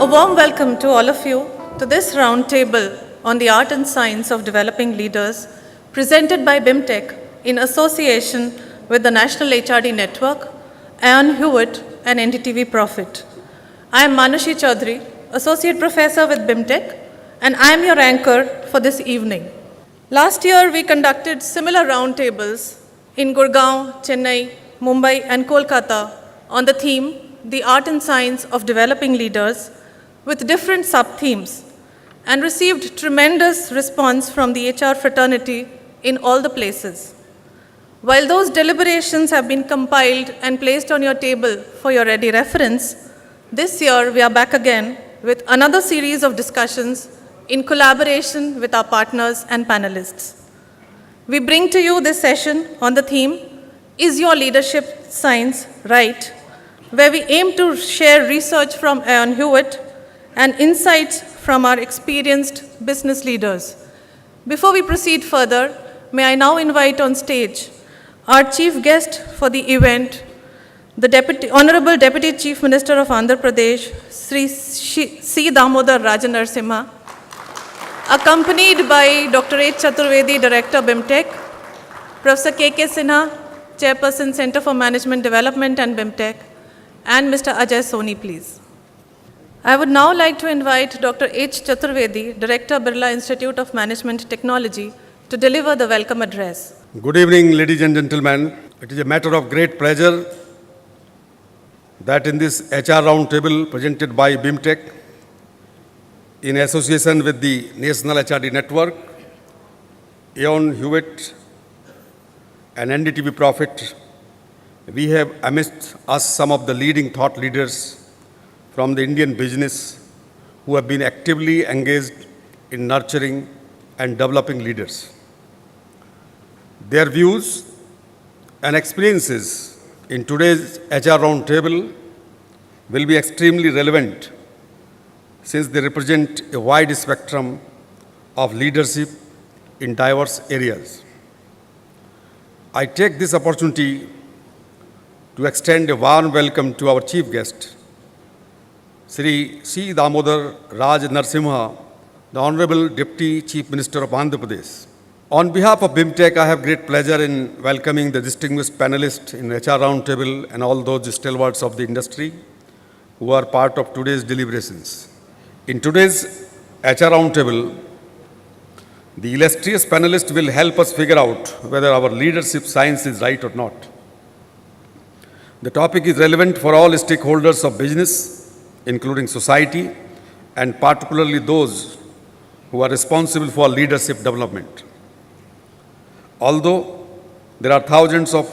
A warm welcome to all of you to this roundtable on the art and science of developing leaders, presented by BIMTech in association with the National HRD Network, Aon Hewitt, and NDTV Profit. I am Manashi Chaudhary, Associate Professor with BIMTech, and I am your anchor for this evening. Last year, we conducted similar roundtables in Gurgaon, Chennai, Mumbai, and Kolkata on the theme, The Art and Science of Developing Leaders, with different sub-themes, and received tremendous response from the HR fraternity in all the places. While those deliberations have been compiled and placed on your table for your ready reference, this year we are back again with another series of discussions in collaboration with our partners and panelists. We bring to you this session on the theme, Is Your Leadership Science Right?, where we aim to share research from Aon Hewitt and insights from our experienced business leaders. Before we proceed further, may I now invite on stage our chief guest for the event, the Honorable Deputy Chief Minister of Andhra Pradesh, Sri C. Damodar Rajanarasimha, accompanied by Dr. H. Chaturvedi, Director BIMTech, Professor K.K. Sinha, Chairperson, Center for Management Development and BIMTech, and Mr. Ajay Soni, please. I would now like to invite Dr. H. Chaturvedi, Director, Birla Institute of Management Technology, to deliver the welcome address. Good evening, ladies and gentlemen. It is a matter of great pleasure that in this HR roundtable presented by BIMTech, in association with the National HRD Network, Aon Hewitt, and NDTV Profit, we have amidst us some of the leading thought leaders from the Indian business who have been actively engaged in nurturing and developing leaders. Their views and experiences in today's HR roundtable will be extremely relevant since they represent a wide spectrum of leadership in diverse areas. I take this opportunity to extend a warm welcome to our chief guest, Sri C. Damodar Raj Narasimha, the Honorable Deputy Chief Minister of Andhra Pradesh. On behalf of BIMTech, I have great pleasure in welcoming the distinguished panelists in HR Roundtable and all those stalwarts of the industry who are part of today's deliberations. In today's HR Roundtable, the illustrious panelists will help us figure out whether our leadership science is right or not. The topic is relevant for all stakeholders of business, including society, and particularly those who are responsible for leadership development. Although there are thousands of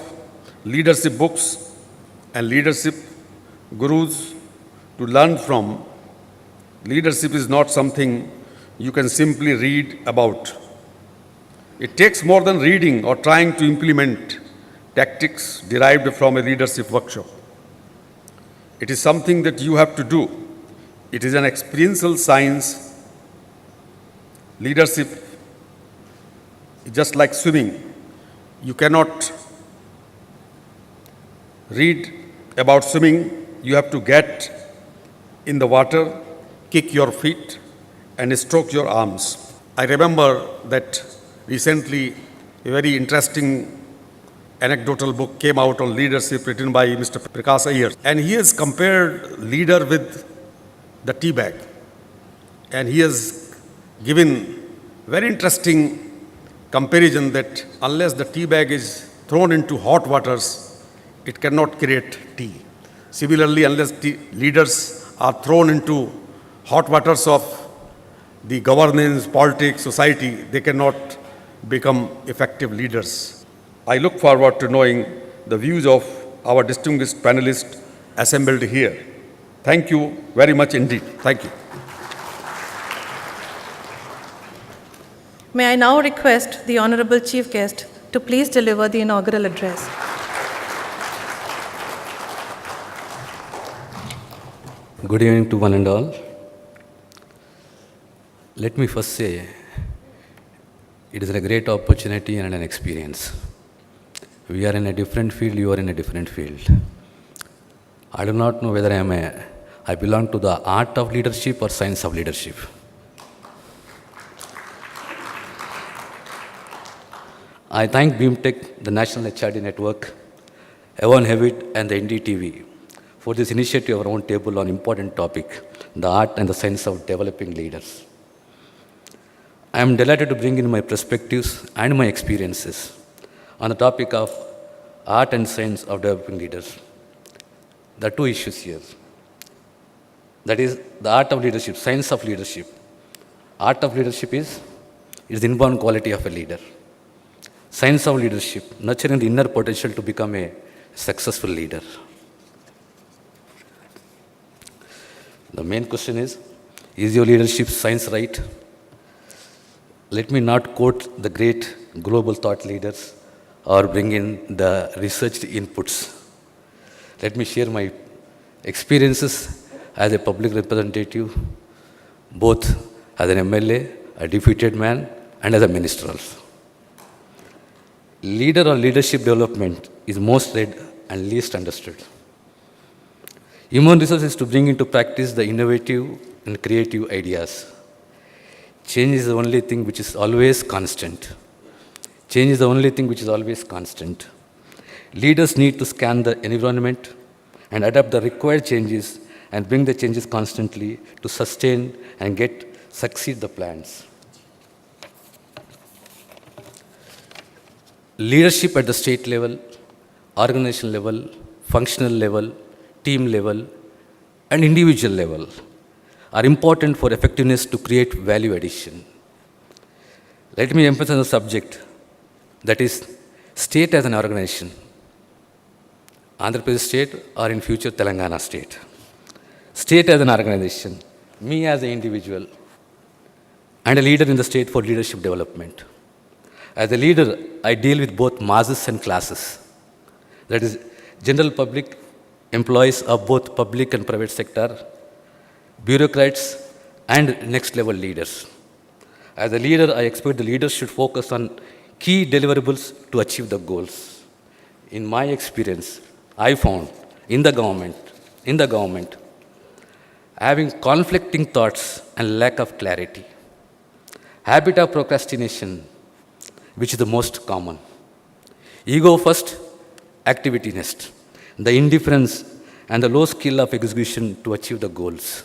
leadership books and leadership gurus to learn from, leadership is not something you can simply read about. It takes more than reading or trying to implement tactics derived from a leadership workshop. It is something that you have to do. It is an experiential science. Leadership is just like swimming. You cannot read about swimming. You have to get in the water, kick your feet, and stroke your arms. I remember that recently a very interesting anecdotal book came out on leadership written by Mr. Prakash Iyer. And he has compared leader with the tea bag. And he has given very interesting comparison that unless the tea bag is thrown into hot waters, it cannot create tea. Similarly, unless leaders are thrown into hot waters of the governance, politics, society, they cannot become effective leaders. I look forward to knowing the views of our distinguished panelists assembled here. Thank you very much indeed. Thank you. May I now request the Honorable Chief Guest to please deliver the inaugural address. Good evening to one and all. Let me first say, it is a great opportunity and an experience. We are in a different field, you are in a different field. I do not know whether I am a I belong to the art of leadership or science of leadership. I thank BeamTech, the National HRD Network, Evan Hewitt, and the NDTV for this initiative of our own table on important topic, the art and the science of developing leaders. I am delighted to bring in my perspectives and my experiences on the topic of art and science of developing leaders. There are two issues here. That is the art of leadership, science of leadership. Art of leadership is the inborn quality of a leader. Science of leadership, nurturing the inner potential to become a successful leader. The main question is your leadership science right? Let me not quote the great global thought leaders or bring in the researched inputs. Let me share my experiences as a public representative, both as an MLA, a defeated man, and as a minister also. Leader or leadership development is most read and least understood. Human resources is to bring into practice the innovative and creative ideas. Change is the only thing which is always constant. Change is the only thing which is always constant. Leaders need to scan the environment and adapt the required changes and bring the changes constantly to sustain and succeed the plans. Leadership at the state level, organizational level, functional level, team level, and individual level are important for effectiveness to create value addition. Let me emphasize the subject, that is state as an organization. Andhra Pradesh state or in future Telangana state. State as an organization, me as an individual, and a leader in the state for leadership development. As a leader, I deal with both masses and classes. That is, general public, employees of both public and private sector, bureaucrats, and next level leaders. As a leader, I expect the leaders should focus on key deliverables to achieve the goals. In my experience, I found in the government, having conflicting thoughts and lack of clarity, habit of procrastination, which is the most common. Ego first, activity next. The indifference and the low skill of execution to achieve the goals.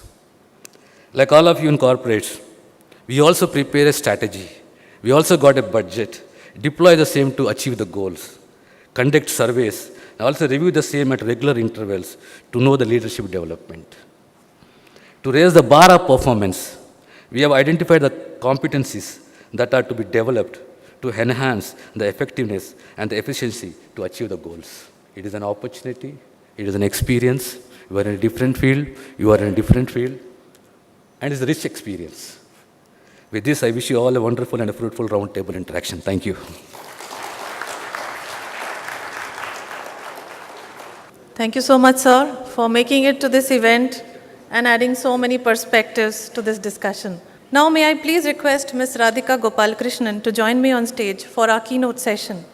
Like all of you in corporates, we also prepare a strategy. We also got a budget, deploy the same to achieve the goals, conduct surveys, and also review the same at regular intervals to know the leadership development. To raise the bar of performance, we have identified the competencies that are to be developed to enhance the effectiveness and the efficiency to achieve the goals. It is an opportunity, it is an experience. You are in a different field, and it's a rich experience. With this, I wish you all a wonderful and a fruitful roundtable interaction. Thank you. Thank you so much, sir, for making it to this event and adding so many perspectives to this discussion. Now, may I please request Ms. Radhika Gopalakrishnan to join me on stage for our keynote session.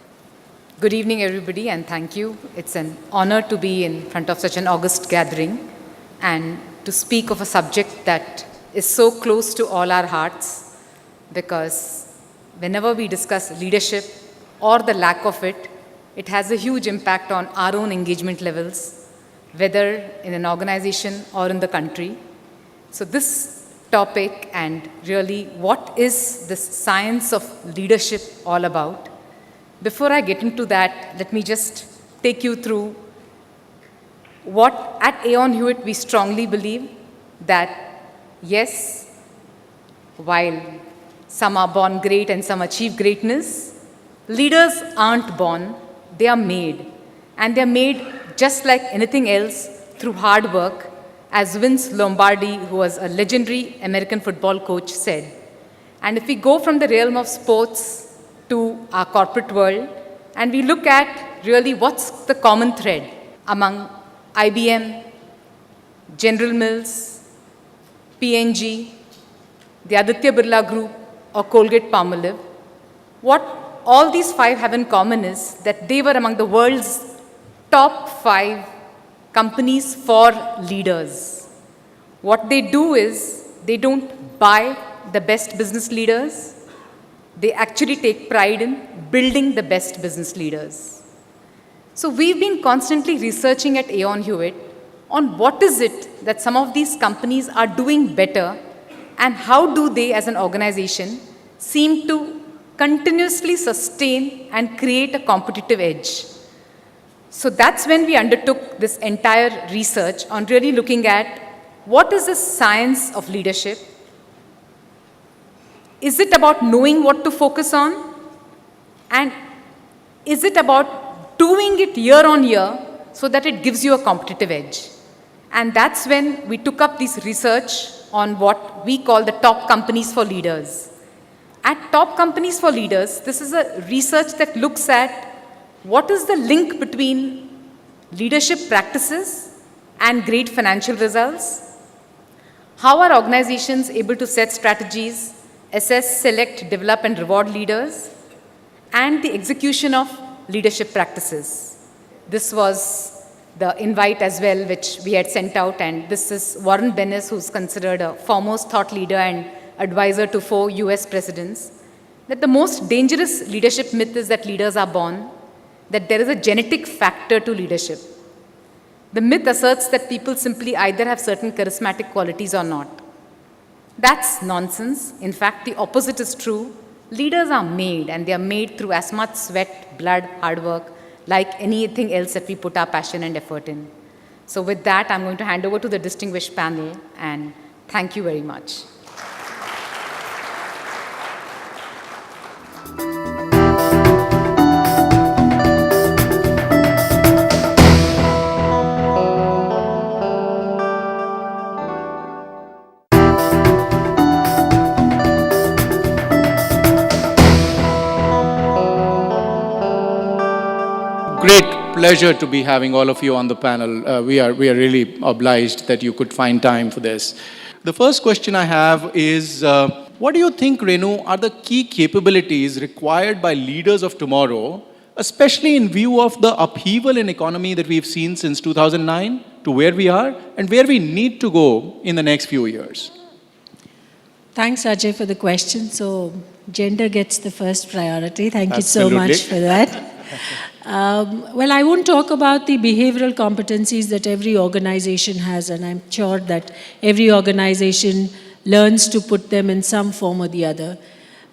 Good evening, everybody, and thank you. It's an honor to be in front of such an august gathering and to speak of a subject that is so close to all our hearts, because whenever we discuss leadership or the lack of it, it has a huge impact on our own engagement levels, whether in an organization or in the country. So this topic and really what is this science of leadership all about? Before I get into that, let me just take you through what at Aon Hewitt we strongly believe that yes, while some are born great and some achieve greatness, leaders aren't born, they are made. And they're made just like anything else through hard work, as Vince Lombardi, who was a legendary American football coach, said. And if we go from the realm of sports to our corporate world, and we look at really what's the common thread among IBM, General Mills, P&G, the Aditya Birla Group, or Colgate-Palmolive, what all these five have in common is that they were among the world's top 5 companies for leaders. What they do is they don't buy the best business leaders. They actually take pride in building the best business leaders. So we've been constantly researching at Aon Hewitt on what is it that some of these companies are doing better and how do they as an organization seem to continuously sustain and create a competitive edge. So that's when we undertook this entire research on really looking at what is the science of leadership. Is it about knowing what to focus on? And is it about doing it year on year so that it gives you a competitive edge? And that's when we took up this research on what we call the top companies for leaders. At Top Companies for Leaders, this is a research that looks at what is the link between leadership practices and great financial results. How are organizations able to set strategies, assess, select, develop, and reward leaders, and the execution of leadership practices. This was the invite as well, which we had sent out, and this is Warren Bennis, who's considered a foremost thought leader and advisor to 4 US presidents, that the most dangerous leadership myth is that leaders are born, that there is a genetic factor to leadership. The myth asserts that people simply either have certain charismatic qualities or not. That's nonsense. In fact, the opposite is true. Leaders are made, and they are made through as much sweat, blood, hard work, like anything else that we put our passion and effort in. So with that, I'm going to hand over to the distinguished panel, and thank you very much. Great pleasure to be having all of you on the panel. We are really obliged that you could find time for this. The first question I have is, what do you think, Renu, are the key capabilities required by leaders of tomorrow, especially in view of the upheaval in economy that we've seen since 2009 to where we are and where we need to go in the next few years? Thanks, Ajay, for the question. So gender gets the first priority. Thank you so much for that. Well, I won't talk about the behavioral competencies that every organization has, and I'm sure that every organization learns to put them in some form or the other.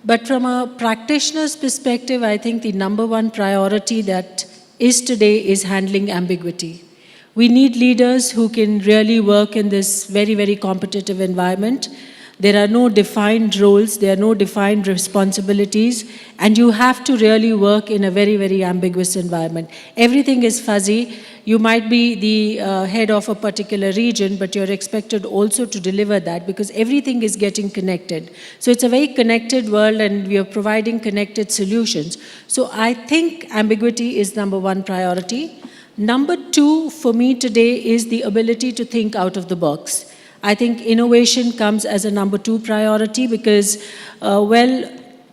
But from a practitioner's perspective, I think the number one priority that is today is handling ambiguity. We need leaders who can really work in this very, very competitive environment. There are no defined roles, there are no defined responsibilities, and you have to really work in a very, very ambiguous environment. Everything is fuzzy. You might be the head of a particular region, but you're expected also to deliver that because everything is getting connected. So it's a very connected world, and we are providing connected solutions. So I think ambiguity is number one priority. Number two for me today is the ability to think out of the box. I think innovation comes as a number two priority because,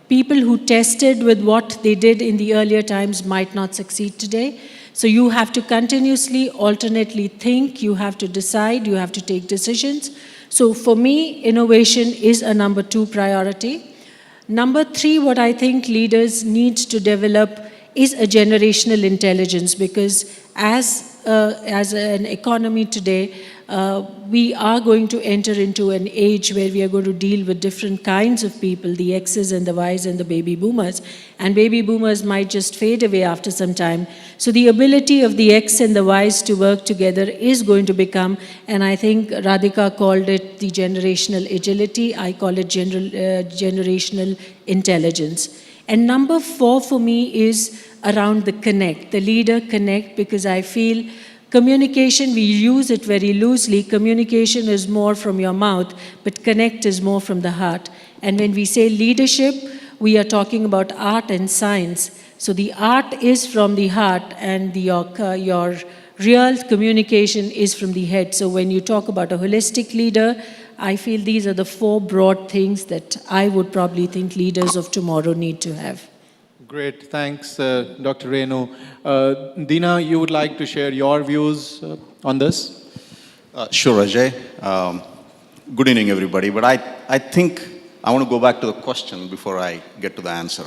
people who tested with what they did in the earlier times might not succeed today. So you have to continuously, alternately think, you have to decide, you have to take decisions. So for me, innovation is a number two priority. Number three, what I think leaders need to develop is a generational intelligence because as an economy today, we are going to enter into an age where we are going to deal with different kinds of people, the X's and the Y's and the baby boomers. And baby boomers might just fade away after some time. So the ability of the X and the Y's to work together is going to become, and I think Radhika called it the generational agility, I call it generational intelligence. And number four for me is around the connect, the leader connect, because I feel communication, we use it very loosely. Communication is more from your mouth, but connect is more from the heart. And when we say leadership, we are talking about art and science. So the art is from the heart, and your real communication is from the head. So when you talk about a holistic leader, I feel these are the four broad things that I would probably think leaders of tomorrow need to have. Great, thanks, Dr. Renu. Dina, you would like to share your views on this? Sure, Ajay. Good evening, everybody. But I think I want to go back to the question before I get to the answer.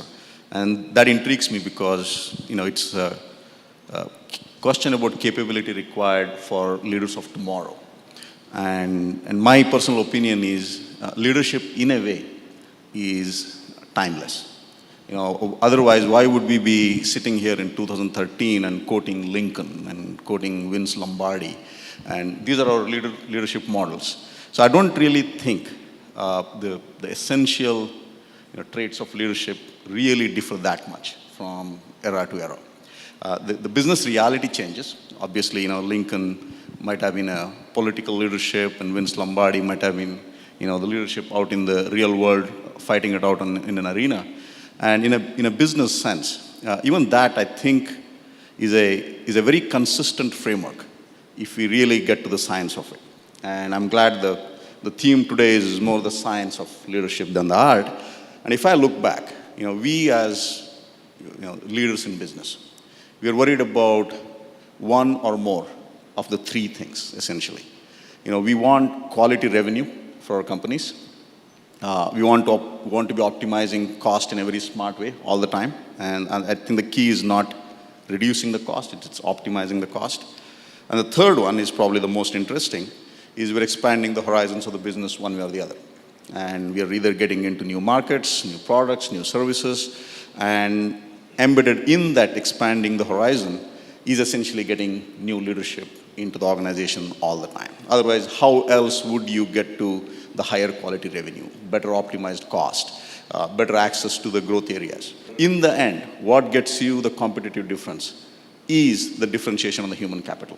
And that intrigues me because, it's a question about capability required for leaders of tomorrow. And my personal opinion is leadership, in a way, is timeless. Otherwise, why would we be sitting here in 2013 and quoting Lincoln and quoting Vince Lombardi? And these are our leadership models. So I don't really think the essential traits of leadership really differ that much from era to era. The business reality changes. Obviously, Lincoln might have been a political leadership, and Vince Lombardi might have been, the leadership out in the real world, fighting it out in an arena. And in a business sense, even that I think is a very consistent framework if we really get to the science of it. And I'm glad the theme today is more the science of leadership than the art. And if I look back, we as leaders in business, we are worried about one or more of the three things, essentially. We want quality revenue for our companies. We want to be optimizing cost in a very smart way all the time. And I think the key is not reducing the cost, it's optimizing the cost. And the third one is probably the most interesting, is we're expanding the horizons of the business one way or the other. And we are either getting into new markets, new products, new services, and embedded in that expanding the horizon is essentially getting new leadership into the organization all the time. Otherwise, how else would you get to the higher quality revenue, better optimized cost, better access to the growth areas? In the end, what gets you the competitive difference is the differentiation on the human capital.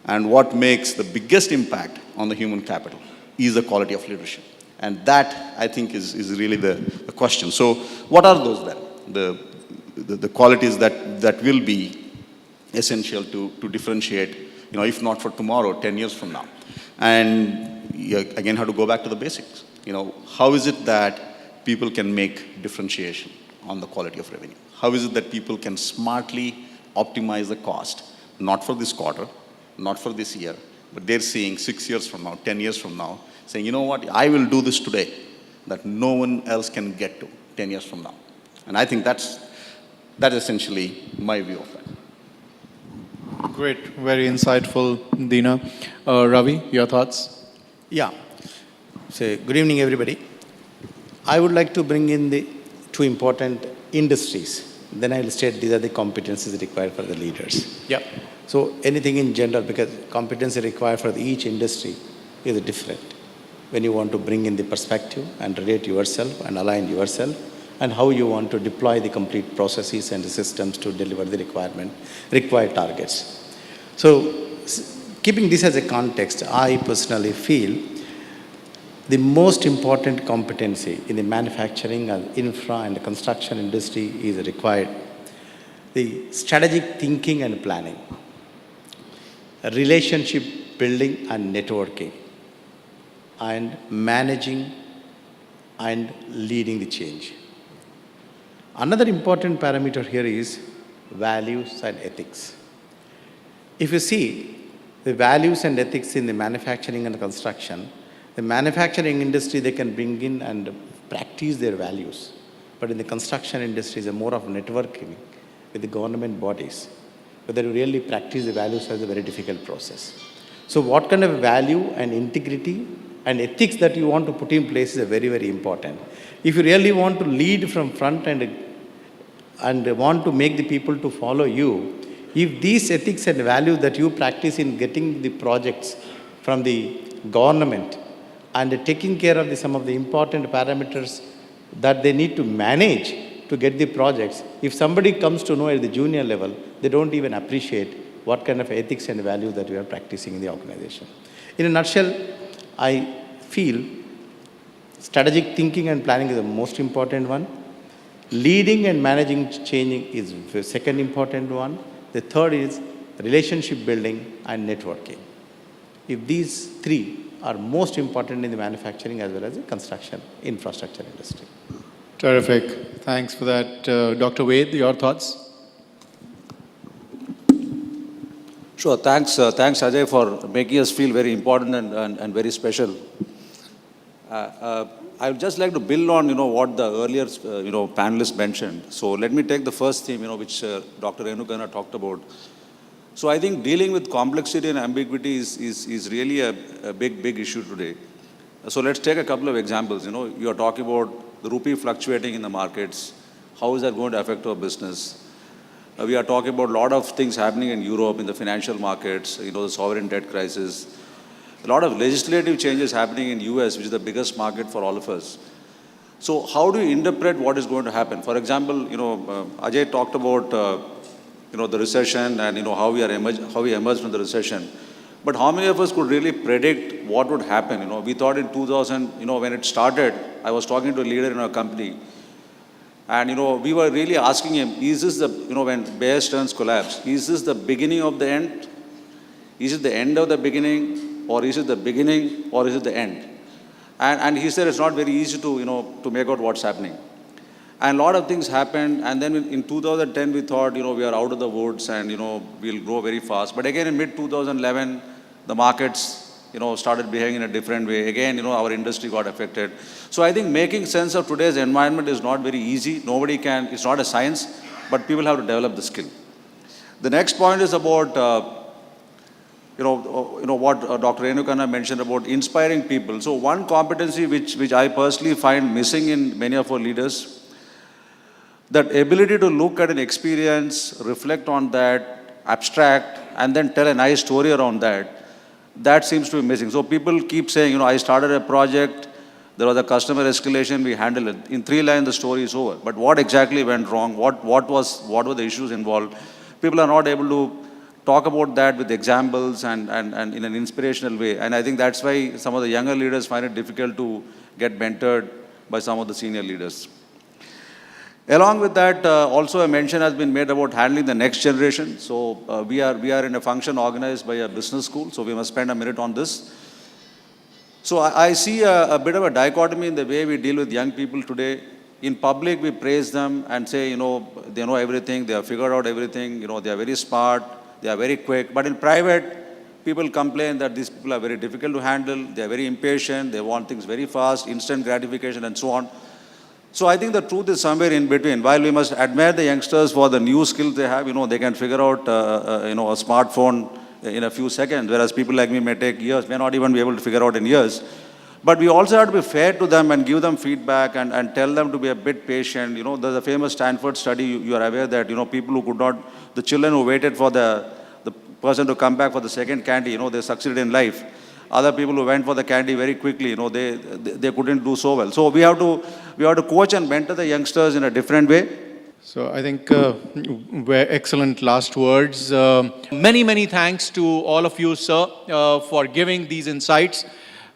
And what makes the biggest impact on the human capital is the quality of leadership. And that, I think, is really the question. So what are those then? The qualities that will be essential to differentiate, if not for tomorrow, 10 years from now. And you again have to go back to the basics. How is it that people can make differentiation on the quality of revenue? How is it that people can smartly optimize the cost, not for this quarter, not for this year, but they're seeing 6 years from now, 10 years from now, saying, you know what, I will do this today that no one else can get to 10 years from now. And I think that's essentially my view of that. Great, very insightful, Deena. Ravi, your thoughts? Yeah. So, good evening, everybody. I would like to bring in the two important industries. Then I will state these are the competencies required for the leaders. Yeah. So, anything in general, because competency required for each industry is different. When you want to bring in the perspective and relate yourself and align yourself, and how you want to deploy the complete processes and the systems to deliver the required targets. So, keeping this as a context, I personally feel the most important competency in the manufacturing and infra and the construction industry is required. The strategic thinking and planning, relationship building and networking, and managing and leading the change. Another important parameter here is values and ethics. If you see the values and ethics in the manufacturing and construction, the manufacturing industry, they can bring in and practice their values. But in the construction industry, it's more of networking with the government bodies. Whether you really practice the values is a very difficult process. So what kind of value and integrity and ethics that you want to put in place is very, very important. If you really want to lead from front and want to make the people to follow you, if these ethics and values that you practice in getting the projects from the government and taking care of some of the important parameters that they need to manage to get the projects, if somebody comes to know at the junior level, they don't even appreciate what kind of ethics and values that we are practicing in the organization. In a nutshell, I feel strategic thinking and planning is the most important one. Leading and managing changing is the second important one. The third is relationship building and networking. If these three are most important in the manufacturing as well as the construction infrastructure industry. Terrific. Thanks for that. Dr. Ved, your thoughts? Sure. Thanks Ajay, for making us feel very important and very special. I would just like to build on, what the earlier, panelists mentioned. So let me take the first theme, which Dr. Renukana talked about. So I think dealing with complexity and ambiguity is really a big issue today. So let's take a couple of examples. You are talking about the rupee fluctuating in the markets. How is that going to affect our business? We are talking about a lot of things happening in Europe in the financial markets, the sovereign debt crisis. A lot of legislative changes happening in US, which is the biggest market for all of us. So how do you interpret what is going to happen? For example, Ajay talked about, the recession and, how we emerged from the recession. But how many of us could really predict what would happen? We thought in 2000, when it started, I was talking to a leader in our company. And, we were really asking him, is this the, when Bear Stearns collapsed, is this the beginning of the end? Is it the end of the beginning? Or is it the beginning, or is it the end? And he said it's not very easy to make out what's happening. And a lot of things happened, and then in 2010 we thought, we are out of the woods and, we'll grow very fast. But again in mid-2011, the markets, started behaving in a different way. Again, our industry got affected. So I think making sense of today's environment is not very easy. Nobody can, it's not a science, but people have to develop the skill. The next point is about, what Dr. Renukana mentioned about inspiring people. So one competency which I personally find missing in many of our leaders, that ability to look at an experience, reflect on that, abstract, and then tell a nice story around that, that seems to be missing. So people keep saying, I started a project, there was a customer escalation, we handled it. In 3 lines, the story is over. But what exactly went wrong? What were the issues involved? People are not able to talk about that with examples and in an inspirational way. And I think that's why some of the younger leaders find it difficult to get mentored by some of the senior leaders. Along with that, also a mention has been made about handling the next generation. So we are in a function organized by a business school, so we must spend a minute on this. So I see a bit of a dichotomy in the way we deal with young people today. In public, we praise them and say, they know everything, they have figured out everything, they are very smart, they are very quick. But in private, people complain that these people are very difficult to handle, they are very impatient, they want things very fast, instant gratification, and so on. So I think the truth is somewhere in between. While we must admire the youngsters for the new skills they have, they can figure out, a smartphone in a few seconds, whereas people like me may take years, may not even be able to figure out in years. But we also have to be fair to them and give them feedback and tell them to be a bit patient. There's a famous Stanford study, you are aware that, people who could not, the children who waited for the person to come back for the second candy, they succeeded in life. Other people who went for the candy very quickly, they couldn't do so well. So we have to coach and mentor the youngsters in a different way. So I think were excellent last words. Many thanks to all of you, sir, for giving these insights.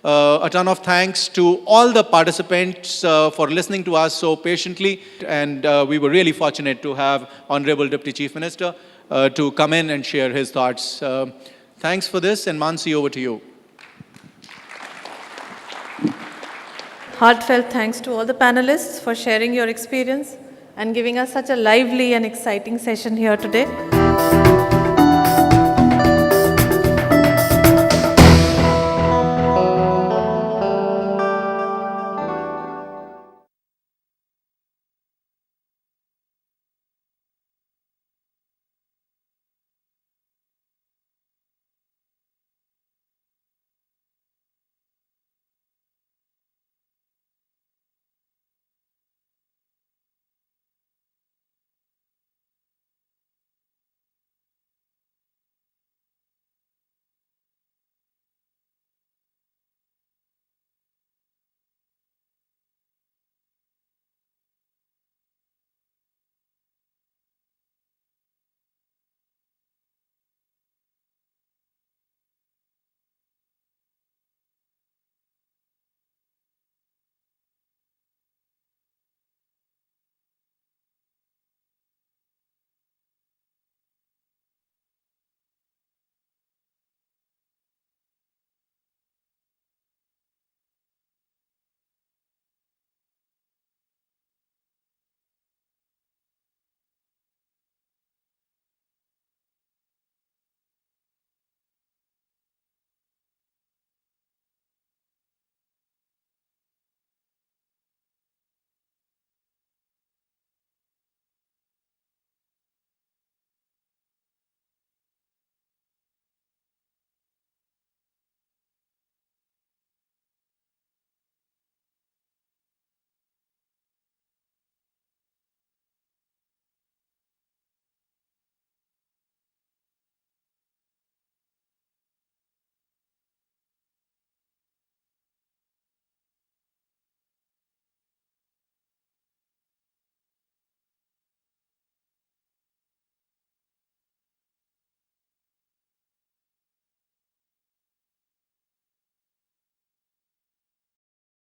A ton of thanks to all the participants for listening to us so patiently. And we were really fortunate to have Honorable Deputy Chief Minister to come in and share his thoughts. Thanks for this, and Mansi, over to you. Heartfelt thanks to all the panelists for sharing your experience and giving us such a lively and exciting session here today.